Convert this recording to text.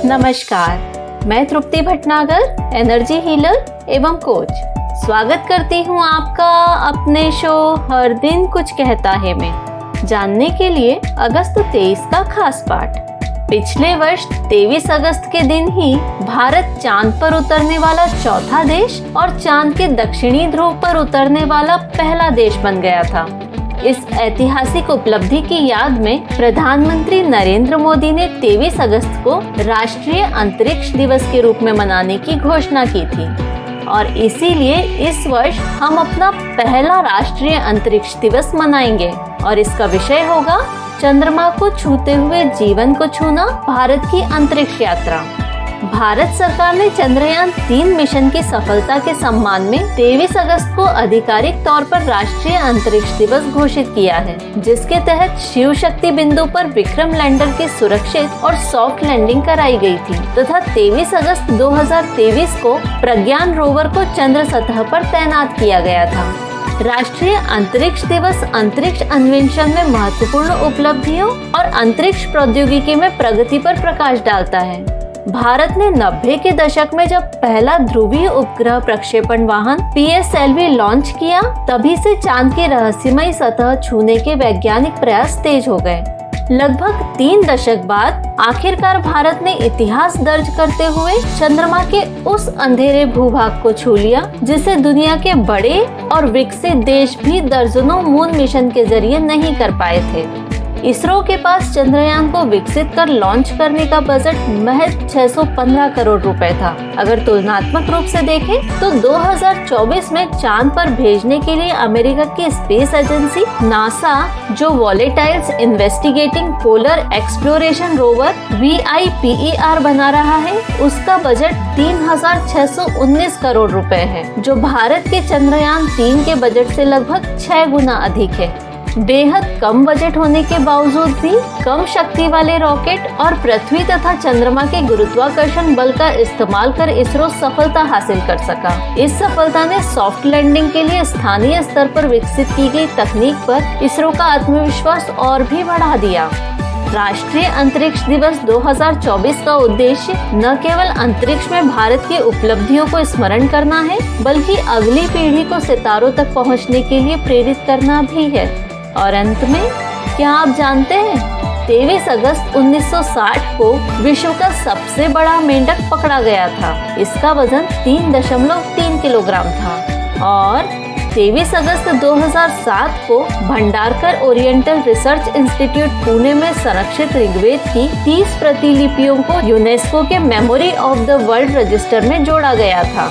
नमस्कार, मैं तृप्ति Bhatnagar, energy healer एवं कोच। स्वागत करती हूँ आपका अपने शो हर दिन कुछ कहता है में जानने के लिए अगस्त 23 का खास पाठ। पिछले वर्ष 23 अगस्त के दिन ही भारत चांद पर उतरने वाला चौथा देश और चांद के दक्षिणी ध्रुव पर उतरने वाला पहला देश बन गया था। इस ऐतिहासिक उपलब्धि की याद में प्रधानमंत्री नरेंद्र मोदी ने 23 अगस्त को राष्ट्रीय अंतरिक्ष दिवस के रूप में मनाने की घोषणा की थी और इसीलिए इस वर्ष हम अपना पहला राष्ट्रीय अंतरिक्ष दिवस मनाएंगे और इसका विषय होगा चंद्रमा को छूते हुए जीवन को छूना, भारत की अंतरिक्ष यात्रा। भारत सरकार ने चंद्रयान 3 मिशन की सफलता के सम्मान में 23 अगस्त को आधिकारिक तौर पर राष्ट्रीय अंतरिक्ष दिवस घोषित किया है, जिसके तहत शिव शक्ति बिंदु पर विक्रम लैंडर की सुरक्षित और सॉफ्ट लैंडिंग कराई गई थी तथा 23 अगस्त 2023 को प्रज्ञान रोवर को चंद्र सतह पर तैनात किया गया था। राष्ट्रीय अंतरिक्ष दिवस अंतरिक्ष अन्वेषण में महत्वपूर्ण उपलब्धियों और अंतरिक्ष प्रौद्योगिकी में प्रगति पर प्रकाश डालता है। भारत ने 90 के दशक में जब पहला ध्रुवीय उपग्रह प्रक्षेपण वाहन PSLV लॉन्च किया, तभी से चांद की रहस्यमयी सतह छूने के वैज्ञानिक प्रयास तेज हो गए। लगभग 3 दशक बाद आखिरकार भारत ने इतिहास दर्ज करते हुए चंद्रमा के उस अंधेरे भूभाग को छू लिया जिसे दुनिया के बड़े और विकसित देश भी दर्जनों मून मिशन के जरिए नहीं कर पाए थे। इसरो के पास चंद्रयान को विकसित कर लॉन्च करने का बजट महज 615 करोड़ रुपए था। अगर तुलनात्मक रूप से देखें तो 2024 में चांद पर भेजने के लिए अमेरिका की स्पेस एजेंसी नासा जो volatiles investigating polar exploration rover VIPER बना रहा है, उसका बजट 3619 करोड़ रुपए है, जो भारत के चंद्रयान 3 के बजट से लगभग 6 गुना अधिक है। बेहद कम बजट होने के बावजूद भी कम शक्ति वाले रॉकेट और पृथ्वी तथा चंद्रमा के गुरुत्वाकर्षण बल का इस्तेमाल कर इसरो सफलता हासिल कर सका। इस सफलता ने सॉफ्ट लैंडिंग के लिए स्थानीय स्तर पर विकसित की गई तकनीक पर इसरो का आत्मविश्वास और भी बढ़ा दिया। राष्ट्रीय अंतरिक्ष दिवस 2024 का उद्देश्य न केवल अंतरिक्ष में भारत की उपलब्धियों को स्मरण करना है, बल्कि अगली पीढ़ी को सितारों तक पहुंचने के लिए प्रेरित करना भी है। और अंत में, क्या आप जानते हैं 23 अगस्त 1960 को विश्व का सबसे बड़ा मेंढक पकड़ा गया था। इसका वजन 3.3 किलोग्राम था। और 23 अगस्त 2007 को Bhandarkar oriental research institute Pune में संरक्षित ऋग्वेद की 30 प्रतिलिपियों को यूनेस्को के memory of the world register में जोड़ा गया था।